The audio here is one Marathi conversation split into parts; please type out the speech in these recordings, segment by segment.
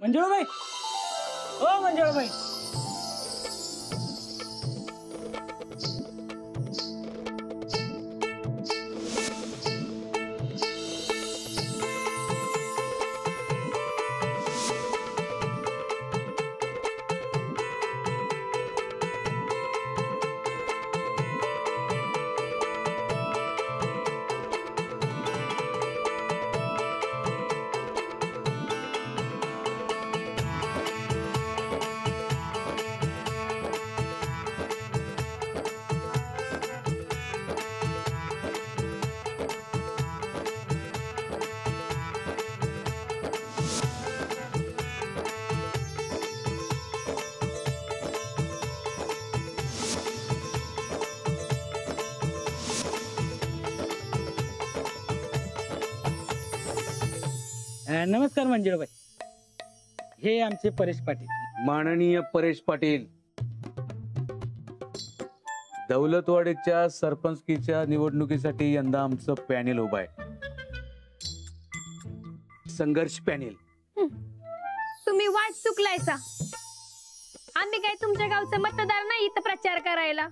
मंजुळाबाई, ओ मंजुळाबाई. नमस्कार मंजुळाबाई, हे आमचे परेश पाटील. माननीय परेश पाटील, दौलतवाडीच्या सरपंचकीच्या निवडणुकीसाठी यंदा आमचं पॅनेल उभं आहे. संघर्ष पॅनेल. तुम्ही वाट चुकलायसा. आम्ही काय तुमच्या गावचं मतदार नाही इथं प्रचार करायला.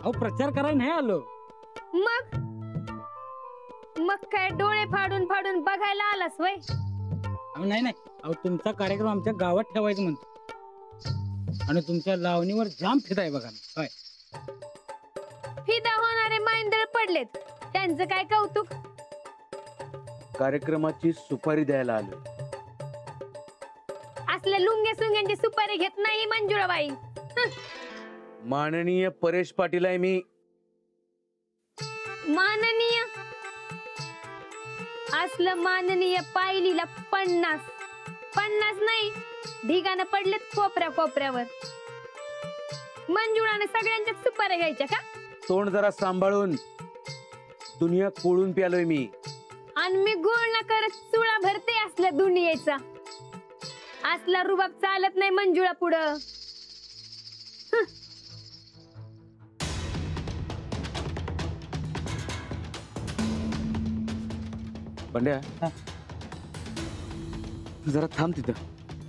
अहो प्रचार करायला नाही आलो. मग मग काय डोळे फाडून फाडून बघायला आलास वय? अहो नाही नाही, अहो तुमचा कार्यक्रम आमच्या गावात ठेवायचं म्हणतो आणि तुमच्या लावणीवर जाम फिदा आहे बघा. होय, फिदा होणारे मांदळ पडलेत, त्यांचं काय कौतुक. कार्यक्रमाची सुपारी द्यायला आलो. असल्या लुंगे सुंग्यांची सुपारी घेत नाही मंजुळाबाई. माननीय परेश पाटील आहे मी. माननीय असलं माननीय पायलीला 50 नाही ढिगानं पडलेत कोपऱ्या कोपऱ्यावर. मंजुळाने सगळ्यांच्या सुपाऱ्या घ्यायच्या का? तोंड जरा सांभाळून, दुनिया कोळून प्यालोय मी. आणि मी गोळ न करत चुळा भरते असल्या दुनियेचा. असला रुबाब चालत नाही मंजुळा पुढं. पंड्या, जरा थांब तिथं.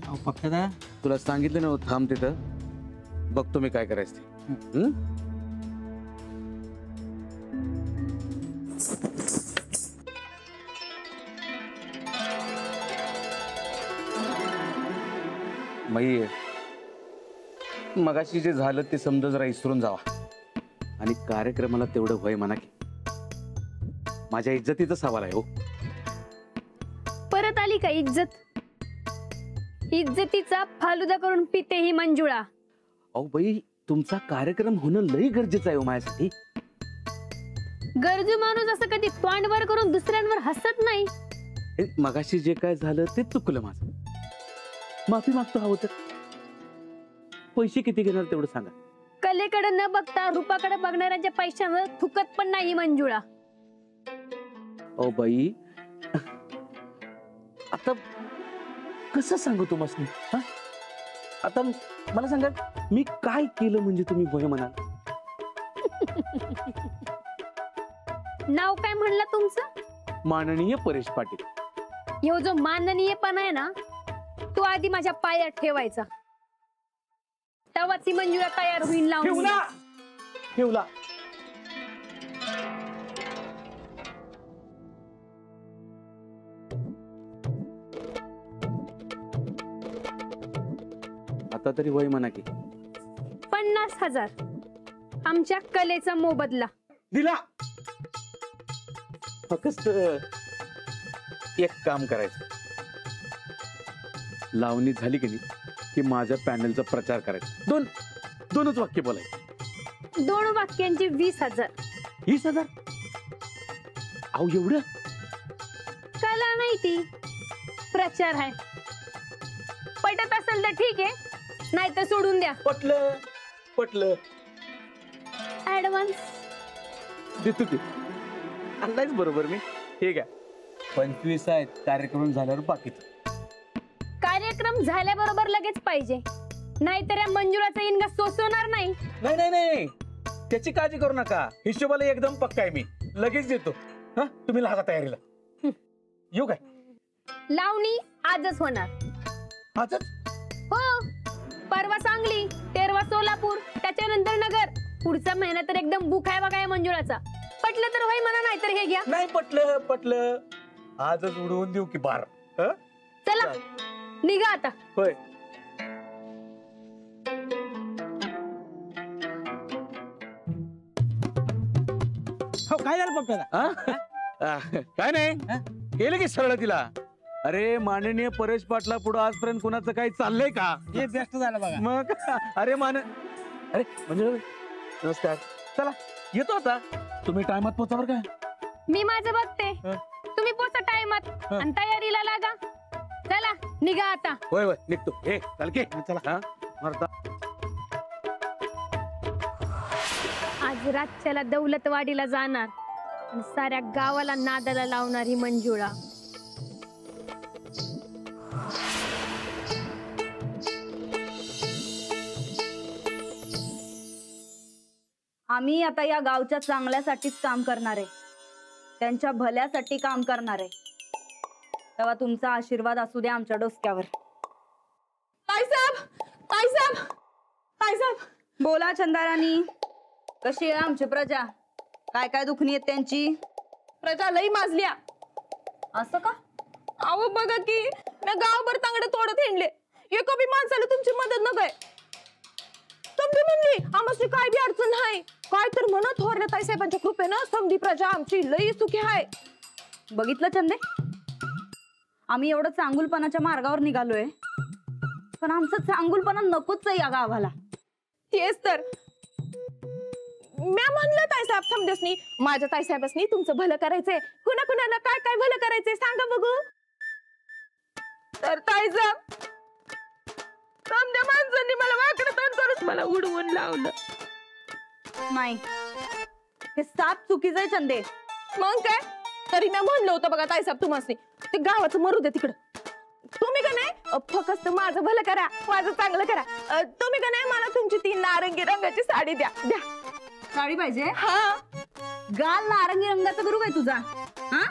अहो पक्षदा, तुला सांगितलं ना थांब तिथं. बघतो मी काय करायचं ते. मई, मगाशी जे झालं ते समजा जरा इसरून जावा आणि कार्यक्रमाला तेवढं वय म्हणा की. माझ्या इज्जतीचा सवाल आहे हो. परत आली का इज्जत? इज्जतीचा फालुदा करून पिते ही मंजुळा. अहो बाई, तुमचा कार्यक्रम होणं लई गरजेचं आहे हो माझ्यासाठी. गरजू माणूस असं कधी तोंडवर करून दुसऱ्यांवर हसत नाही. मगाशी जे काय झालं ते चुकलं माझं. माफी मागतो हवं तर. पैसे किती घेणार तेवढं सांगा. कलेकडे न बघता रूपाकडे बघणाऱ्यांच्या पैशावर थुकत पण नाही मंजुळा. ओ बाई, आता कसं सांगू तुम्हाला? आता मला सांगा, मी काय केलं म्हणजे तुम्ही वय म्हणाल? नाव काय म्हणलं तुमचं? माननीय परेश पाटील. ह्यो जो माननीयपणा आहे ना, तो आधी माझ्या पायात ठेवायचा. तेव्हाच ही मंजुळा तयार होईल. लावून ठेवला. आता तरी वय म्हणा की. 50,000 आमच्या कलेचा मोबदला दिला. फक्त एक काम करायचं, लावणी झाली की नाही की माझ्या पॅनलचा प्रचार करायचा. दोनच वाक्य बोलायचं. 2 वाक्यांची 20,000. 20,000? अहो एवढं? कला नाही ती, प्रचार आहे. पटत असेल तर ठीक आहे, नाही तर सोडून द्या. पटलं. ऍडव्हान्स देतो की. आणलायच बरोबर मी. ठीक आहे, 25 आहेत. कार्यक्रम झाल्यावर बाकीचं. कार्यक्रम झाल्याबरोबर लगेच पाहिजे, नाहीतर या मंजुळाचा इनगा सोसवणार नाही. नाही, त्याची काळजी करू नका. हिशोबाला एकदम पक्का आहे मी. लगेच देतो. हा, तुम्ही लागा तयारीला. येऊ काय? लावणी आजच होणार. आजच? हो, परवा सांगली, तेरवा सोलापूर, त्याच्यानंतर नगर. पुढचा महिना तर एकदम बुक आहे बघा या मंजुळाचा. पटलं तर होय म्हणा, नाही तर हे घ्या. नाही पटलं आजच उडवून देऊ की बार. चला निघा आता. होय. हो काय झालं पप्प्याला? काय नाही केलं की सरळ तिला. अरे माननीय परेश पाटला पुढे आजपर्यंत कुणाचं काही चाललंय का? हे बेस्ट झालं बघा. मग अरे अरे म्हणजे नमस्कार. चला येतो आता. तुम्ही टायमात पोहोचावर काय? मी माझं बघते, तुम्ही पोचा टाइमात आणि तयारीला लागा. चला निघा आता. होय होय निघतो. हे चाल की. चला. मरता आज रातच्याला दौलतवाडीला जाणार आणि साऱ्या गावाला नादाला लावणार ही मंजुळा. आम्ही आता या गावच्या चांगल्यासाठीच काम करणार आहे, त्यांच्या भल्यासाठी काम करणार आहे. तेव्हा तुमचा आशीर्वाद असू द्या आमच्या डोसक्यावर. ताईसाहेब बोला चंदाराणी. कशी आहे आमची प्रजा? काय काय दुखणी आहेत त्यांची? प्रजा लई माजल्या. असं का? अहो बघा की मी गावभर तांगडे तोडत हिंडले, एका बी माणसाला तुमची मदत न काय. समधी म्हणली आम्हाला काय बी अडचण नाही, काय तर म्हणत थोरल्या ताईसाहेबांच्या कृपेनं समधी प्रजा आमची लई सुखी आहे. बघितलं चंदे, आम्ही एवढं चांगुलपणाच्या मार्गावर निघालोय, पण आमचं चांगुलपणा नकोच आहे या गावाला. तेच तर म्या म्हणलं ताईसाहेब समजेसनी, माझ्या ताईसाहेबांनी तुमचं भलं करायचंय, कुणा कुणाला काय काय भलं करायचंय सांगा बघू. तर ताईसाहेब समध्या माणसांनी मला वाकडं तोंड करून मला उडवून लावलं. नाही, हे साप चुकीचं आहे चंदे. मग काय तरी मी म्हणलं होतं बघा ताईसाहेब तुम्हाला, ते गावाचं मरू दे तिकडं. तुम्ही का नाही फक्त माझं भलं करा, माझं चांगलं करा. तुम्ही का नाही मला तुमची ती नारंगी रंगाची साडी द्या. साडी पाहिजे? हा. गाल नारंगी रंगाचा करू काय तुझा? हा,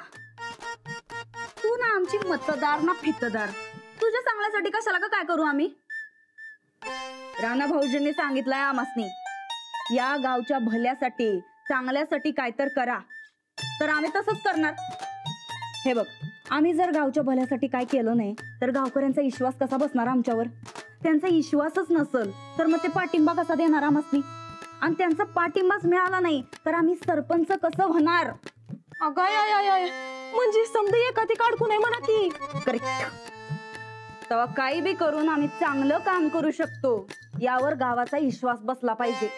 तू ना आमची मतदार ना फितदार. तुझ्या चांगल्यासाठी कशाला का काय करू आम्ही? राणा भाऊजींनी सांगितलंय आमासनी, या गावच्या भल्यासाठी चांगल्यासाठी काय तर करा, तर आम्ही तसंच करणार. हे बघ, आम्ही जर गावच्या भल्यासाठी काय केलं नाही तर गावकऱ्यांचा विश्वास कसा बसणार आमच्यावर? त्यांचा विश्वासच नसल तर मग ते पाठिंबा कसा देणार आमासनी? आणि त्यांचा पाठिंबाच मिळाला नाही तर आम्ही सरपंच कसं होणार? म्हणजे समजा एखादी काढू नाही म्हणा की. करेक्ट. तेव्हा काही बी करून आम्ही चांगलं काम करू शकतो, यावर गावाचा विश्वास बसला पाहिजे.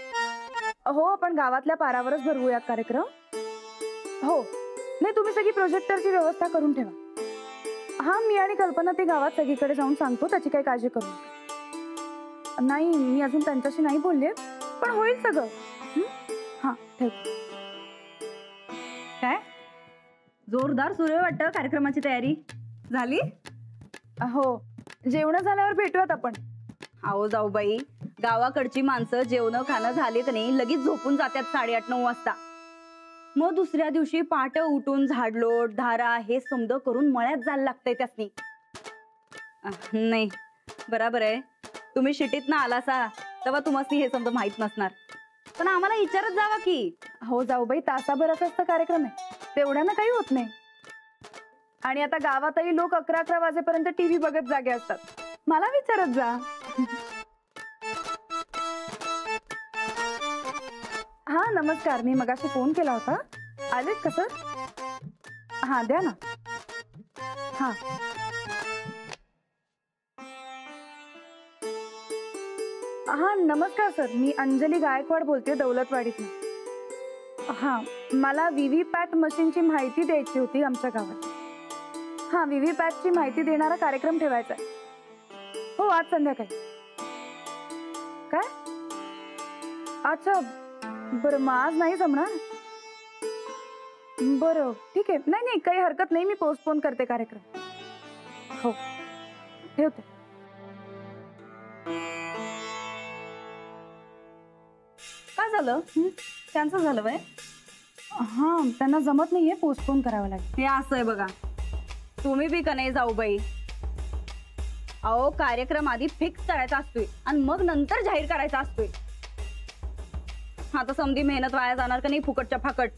हो, आपण गावातल्या पारावरच भरवूयात कार्यक्रम. हो नाही, तुम्ही सगळी प्रोजेक्टरची व्यवस्था करून ठेवा. हा, मी आणि कल्पना ते गावात सगळीकडे जाऊन सांगतो, त्याची काही काळजी करू नका. नाही, मी अजून त्यांच्याशी नाही बोलले, पण होईल सगळं. हा ठेव. काय जोरदार सुरू आहे वाटतं कार्यक्रमाची तयारी झाली? हो, जेवण झाल्यावर भेटूयात आपण. अहो जाऊ बाई, गावाकडची माणसं जेवण खाणं झाले की नाही लगेच झोपून जातात 8:30-9 वाजता. मग दुसऱ्या दिवशी पहाटे उठून झाडलोट धारा हे समद करून मळ्यात जायला लागतंय त्यासनी. नाही बराबर आहे, तुम्ही शिटीत ना आलासा तेव्हा तुम्हाला हे समजा माहित नसणार, पण आम्हाला विचारत जावा की. हो जाऊ बाई, तासाभराचा असतं कार्यक्रम आहे, तेवढ्यानं काही होत नाही. आणि आता गावातही लोक 11-11 वाजेपर्यंत टीव्ही बघत जागे असतात, मला विचारत जा. हा नमस्कार, मी मगाशी फोन केला होता, आलेत का सर? हा द्या ना. हा हा नमस्कार सर, मी अंजली गायकवाड बोलते दौलतवाडीतून. हा, मला व्हीव्हीपॅट मशीनची माहिती द्यायची होती आमच्या गावात. हा, व्हीव्हीपॅटची माहिती देणारा कार्यक्रम ठेवायचा आहे. हो, आज संध्याकाळी. काय? अच्छा बरं, मग आज नाही जमणार. बरं ठीक आहे, नाही नाही काही हरकत नाही, मी पोस्टपोन करते कार्यक्रम. हो ठेवते. काय झालं? कॅन्सल झालं वय? हा, त्यांना जमत नाहीये, पोस्टपोन करावं लागेल. हे असं आहे बघा, तुम्ही बी का नाही जाऊ बाई. अहो कार्यक्रम आधी फिक्स करायचा असतोय आणि मग नंतर जाहीर करायचा असतोय. आता समधी मेहनत वाया जाणार का नाही फुकटच्या फाकट.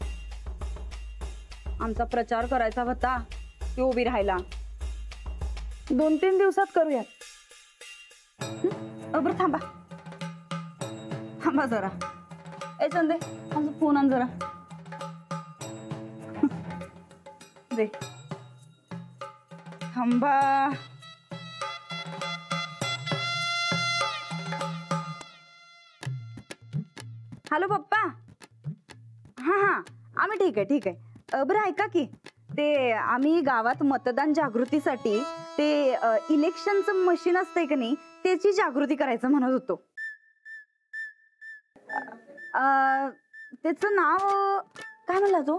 आमचा प्रचार करायचा होता ती उभी राहायला. 2-3 दिवसात करूयात. बरं थांबा थांबा जरा. ए चंदे आमचा फोन आण जरा. दे थांबा. हॅलो पप्पा. हा हा आम्ही ठीक आहे. बरं ऐका की ते आम्ही गावात मतदान जागृतीसाठी ते इलेक्शनचं मशीन असतंय का नाही त्याची जागृती करायचं म्हणत होतो. त्याचं नाव काय म्हणला तो.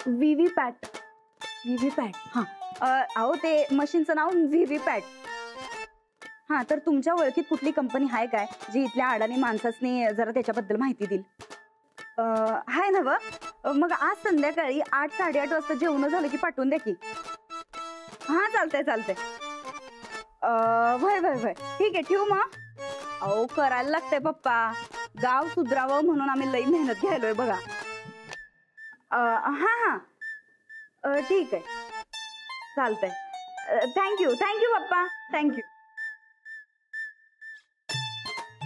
व्हीव्हीपॅट. व्हीव्हीपॅट. हा अहो ते मशीनचं नाव व्हीव्हीपॅट. हा तर तुमच्या ओळखीत कुठली कंपनी आहे काय जी इथल्या अडाणी माणसासनी जरा त्याच्याबद्दल माहिती देईल. हाय ना व. मग आज संध्याकाळी 8-8:30 वाजता जेवण झालं की पाठवून द्या की. हा चालतंय. वय ठीक आहे ठेवू मग. अहो करायला लागतंय पप्पा. गाव सुधरावं म्हणून आम्ही लई मेहनत घ्यायलोय बघा. हा ठीक आहे चालतंय. थँक्यू पप्पा थँक्यू.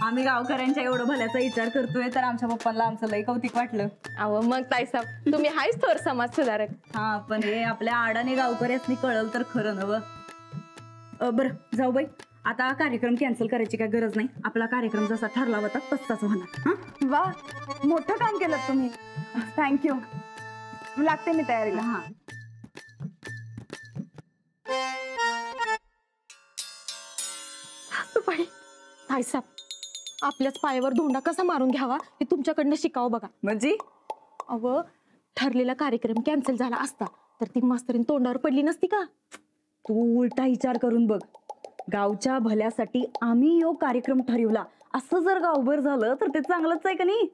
आम्ही गावकऱ्यांच्या एवढं भल्याचा विचार करतोय तर आमच्या पप्पांना आमचं लई कौतिक वाटलं. अहो मग ताईसाहेब तुम्ही हायच थोर समाज सुधारक. हा पण हे आपल्या अडाणी गावकऱ्यासनी कळलं तर खरं नवं. बरं जाऊ बाई आता कार्यक्रम कॅन्सल करायची काय गरज नाही. आपला कार्यक्रम जसा ठरला होता तसाच होणार. हा वा मोठं काम केलं तुम्ही. थँक्यू. लागते मी तयारीला. हा ताईसाहेब आपल्याच पायावर धोंडा कसा मारून घ्यावा हे तुमच्याकडनं शिकावं बघा. म्हणजे अव ठरलेला कार्यक्रम कॅन्सल झाला असता तर ती मास्तरीन तोंडावर पडली नसती का. तू उलटा विचार करून बघ. गावच्या भल्यासाठी आम्ही यो कार्यक्रम ठरवला असं जर गावभर झालं तर ते चांगलंच आहे का नाही.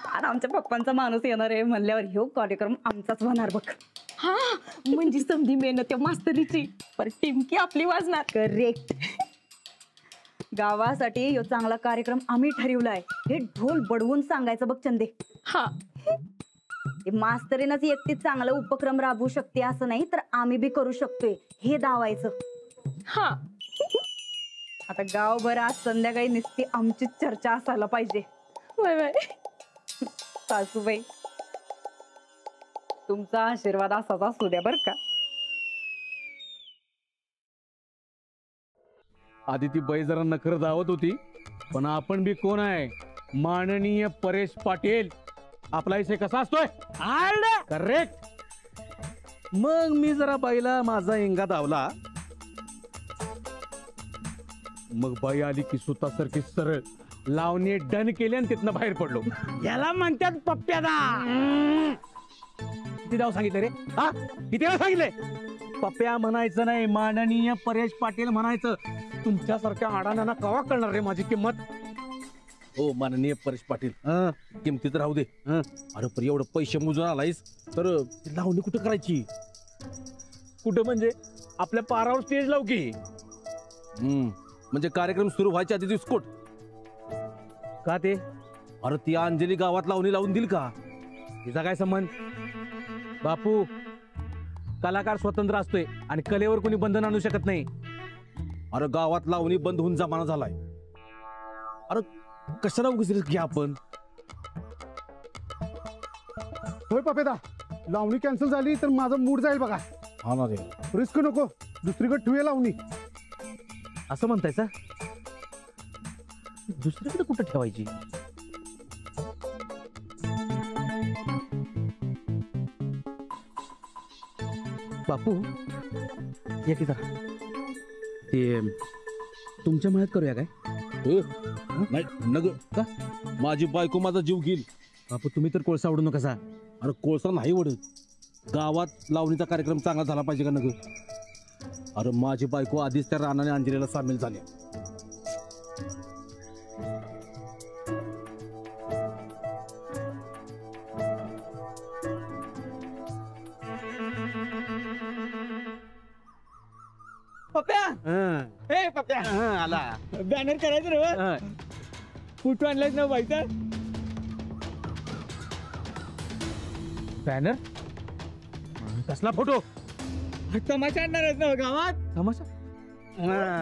आणि आमच्या पप्पांचा माणूस येणार आहे म्हणल्यावर ह्यो कार्यक्रम आमचाच होणार बघ. हा म्हणजे समधी मेहनत त्या मास्तरीची पर टिमकी आपली वाजणार. करेक्ट. गावासाठी ह्यो चांगला कार्यक्रम आम्ही ठरवलाय हे ढोल बडवून सांगायचं बघ चंदे. हा मास्तरीनच एकटी चांगला उपक्रम राबवू शकते असं नाही तर आम्ही बी करू शकतोय हे दावायचं. हा आता गावभर आज संध्याकाळी नुसती आमची चर्चा असायला पाहिजे. वय सासूबाई तुमचा आशीर्वाद असाच असू द्या बर का. आधी ती बाई जरा नखर धावत होती पण आपण बी कोण आहे. माननीय परेश पाटील. आपला विषय कसा असतोय. करेक्ट. मग मी जरा बाईला माझा इंगा धावला. मग बाई आली की सुतासारखी सरळ लावणी डन केली आणि तिथनं बाहेर पडलो. याला म्हणतात पप्प्यादा. किती नाव सांगितलं रे. हा किती वेळा सांगितलंय. पप्प्या म्हणायचं नाही माननीय परेश पाटील म्हणायचं. तुमच्यासारख्या अडाण्यांना कवा कळणार रे माझी किंमत. हो माननीय परेश पाटील किमतीत राहू दे. अरे पण एवढं पैसे मोजून आलायस तर लावणी कुठं करायची. कुठं म्हणजे आपल्या पारावर स्टेज लाव की. म्हणजे कार्यक्रम सुरू व्हायच्या आधी विस्फोट का ते. अरे ती अंजली गावात लावणी लावून देईल का. तिचा काय संबंध. बापू कलाकार स्वतंत्र असतोय आणि कलेवर कोणी बंधन आणू शकत नाही. अरे गावात लावणी बंद होऊन जमाना झालाय. अरे कशाला उगीच रिस्क घ्या आपण. होय पपेदा लावणी कॅन्सल झाली तर माझा मूड जाईल बघा. हा ना रे. रिस्क नको दुसरीकडे ठेवूया लावणी. असं म्हणतायचा. दुसरीकडे कुठं ठेवायची. बापू या की जरा ते तुमच्या मळ्यात करूया काय. नाही नग का माझी बायको माझा जीव घेईल. बापू तुम्ही तर कोळसा उडू नका. अरे कोळसा नाही ओढत. गावात लावणीचा कार्यक्रम चांगला झाला पाहिजे का नग. अरे माझी बायको आधीच त्या रानाने अंजलीला सामील झाली. पप्प्या हं. ए पप्प्या हं, आला बॅनर करायचं रे हं. फोटो आणलायच ना बाईचा बॅनर कसला फोटो तमाशा आणणार आहेत ना गावात तमाशा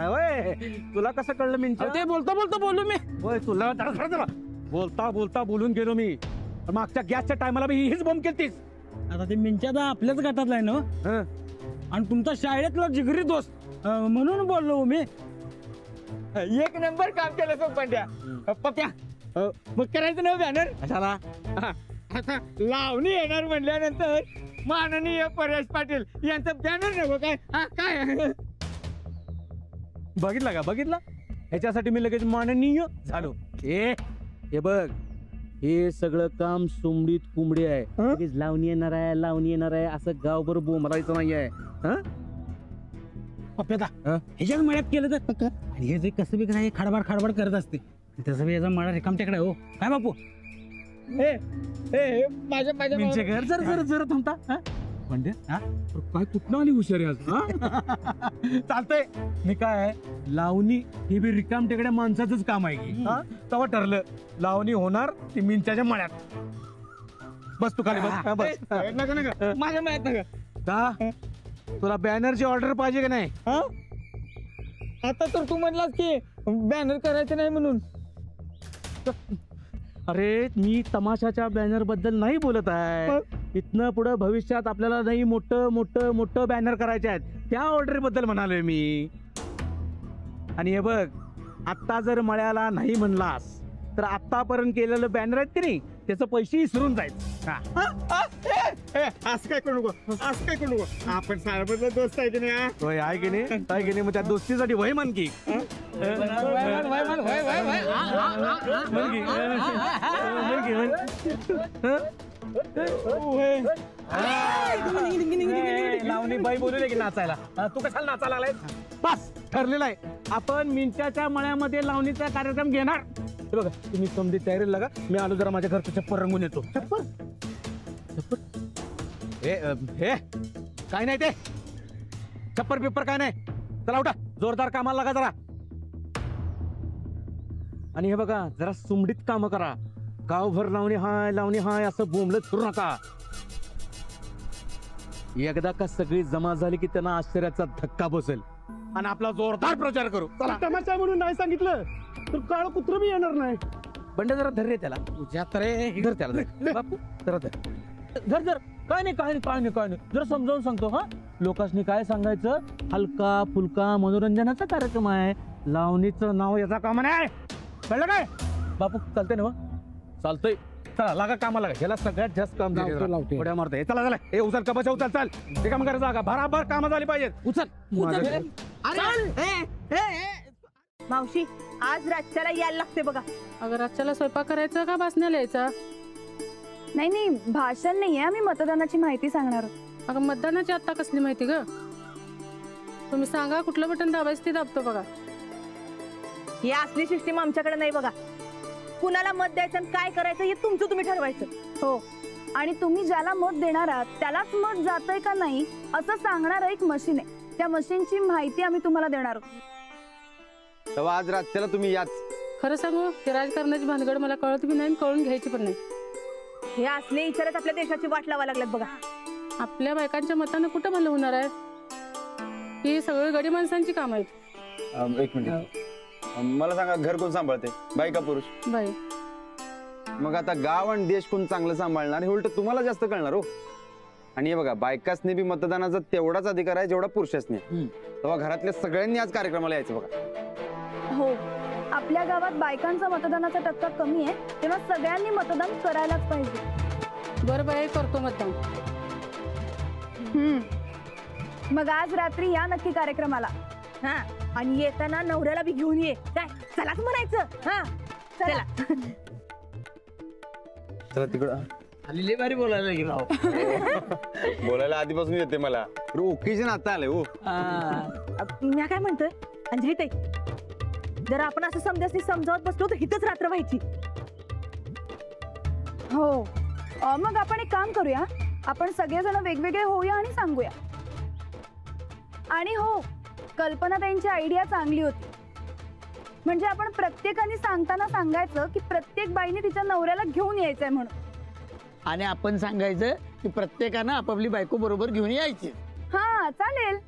होय तुला कसं कळलं मिंचा ते बोलता बोलता बोलू मी होय तुला बोलता बोलता बोलून गेलो मी मागच्या गॅसच्या टायमाला मी हीच बॉम्ब केलतीस आता ते मिंचादा आपल्याच गटातला आहे ना हो. हं. आणि तुमचा शाळेतला जिगरी दोस्त म्हणून बोललो मी एक नंबर काम केलं तो पंड्या पप्प्या मग करायचं ना बॅनर कशाला आता लावणी येणार म्हणल्यानंतर माननीय परेश पाटील यांचं बॅनर नको काय काय बघितला का बघितला ह्याच्यासाठी मी लगेच माननीय झालो हे बघ हे सगळं काम सुमडीत कुंबडी आहे लगेच लावणी येणार आहे असं गावभर बोंबलायचं नाही आहे पप्प्यादा ह्याच्याच मळ्यात केलं तर आणि हे जे कसं बी काय खाडबाड खाडबाड करत असते तसं बी याचा मळा रिकाम टेकडा हो काय बापू माझ्या माझ्या घर जर जर थांबता म्हणजे काय कुठं आली हुशारी आज चालतंय मी काय लावणी हे बी रिकाम टेकड्या माणसाचंच काम आहे की तेव्हा ठरलं लावणी होणार ती मिंचाच्या मळ्यात बस तू खाली बस बस नका नका माझ्या मळ्यात नका का तुला बॅनरची ऑर्डर पाहिजे का नाही आता तर तू म्हणलास की बॅनर करायचं नाही म्हणून अरे मी तमाशाच्या बॅनर बद्दल नाही बोलत आहे इथनं पुढे भविष्यात आपल्याला नाही मोठं मोठं मोठं बॅनर करायचे आहेत त्या ऑर्डर बद्दल म्हणालोय मी आणि हे बघ आता जर मळ्याला नाही म्हणलास तर आतापर्यंत केलेलं बॅनर आहेत की नाही त्याचं पैसे विसरून जायचं असं काय करू नको असं काय करू नको आपण साहेबांचा दोस्त आहे की नाही होय आहे की नाही मग त्या दोस्तीसाठी वय म्हण की लावणी बाई बोलू की नाचायला तू कशाला नाचायला लागलाय बस ठरलेलं आहे आपण मिंचाच्या मळ्यामध्ये लावणीचा कार्यक्रम घेणार हे बघा तुम्ही समधी तयारीला लागा मी आलो जरा माझ्या घरचं चप्पल रंगून येतो चप्पल हे काय नाही ते छप्पर पेपर काय नाही चला उठा जोरदार कामाला लागा जरा आणि हे बघा जरा सुमडीत काम करा गावभर लावणी हाय असं बोंबलत फिरू नका एकदा का सगळी जमा झाली की त्यांना आश्चर्याचा धक्का बसेल आणि आपला जोरदार प्रचार करू चला तमाशा म्हणून नाही सांगितलं तर काळ कुत्र बी येणार नाही बंड जरा धर रे त्याला तुझ्या तर धर त्याला धर. बापू जरा धर काय नाही जरा समजावून सांगतो हा लोकांनी काय सांगायचं हलका फुलका मनोरंजनाचा कार्यक्रम आहे लावणीचं नाव याचा काम नाही कळलं काय बापू चालतंय ना चालतंय चला लागा कामाला ह्याला सगळ्यात जास्त काम लावतो. उड्या मारतोय चला चला हे उचल कपाच्या उचल चाल हे काम करायचं का भराभर कामं झाली पाहिजेत उचल मावशी आज रातच्याला यायला लागते बघा. अगं रातच्याला स्वयंपाक करायचा का भासण्याला यायचा? नाही भाषण नाहीये आम्ही मतदानाची माहिती सांगणार आहोत. अगं मतदानाची आता कसली माहिती ग? तुम्ही सांगा कुठलं बटन दाबायचं ते दाबतो बघा. ही असली सिस्टीम आमच्याकडे नाही बघा. कुणाला मत द्यायचं आणि काय करायचं हे तुमचं तुम्ही ठरवायचं. हो आणि तुम्ही ज्याला मत देणार आहात त्यालाच मत जातंय का नाही असं सांगणार एक मशीन आहे. त्या मशीनची माहिती आम्ही तुम्हाला देणार आहोत. तेव्हा आज रातच्याला तुम्ही याच. खरं सांगू ते राजकारणाची भानगड मला कळत बी नाही कळून घ्यायची पण नाही. हे असले विचारच आपल्या देशाची वाट लावा लागल्यात बघा. आपल्या बायकांच्या मतानं कुठं भलं होणार आहे? ही सगळी गडी माणसांची काम आहेत. एक मिनिट मला सांगा घर कोण सांभाळते बाई का पुरुष? बाई. मग आता गाव आणि देश कोण चांगलं सांभाळणार हे उलट तुम्हाला जास्त कळणार हो. आणि हे बघा बायकासने बी मतदानाचा तेवढाच अधिकार आहे जेवढा पुरुषासने. तेव्हा घरातल्या सगळ्यांनी आज कार्यक्रमाला यायचं बघा. हो आपल्या गावात बायकांचा मतदानाचा टक्का कमी आहे तेव्हा सगळ्यांनी मतदान करायलाच पाहिजे. बरं बाई करतो मतदान. मग आज रात्री या नक्की कार्यक्रमाला. हा आणि येताना नवऱ्याला बी घेऊन ये. काय चलाच म्हणायचं. हा चला चला तिकडं. आलेले भारी बोलायला की राव. बोलायला आधीपासून येते मला. ओकेजन आता आलंय हो. मी काय म्हणतोय अंजली ताई जर आपण असं समजायची समजावत बसलो तर हिथच रात्र व्हायची. हो मग आपण एक काम करूया आपण सगळेजण वेगवेगळे होऊया आणि सांगूया. आणि हो कल्पना त्यांची आयडिया चांगली होती. म्हणजे आपण प्रत्येकाने सांगताना सांगायचं की प्रत्येक बाईने तिच्या नवऱ्याला घेऊन यायचंय म्हणून. आणि आपण सांगायचं की प्रत्येकानं आपापली बायको बरोबर घेऊन यायची. हा चालेल.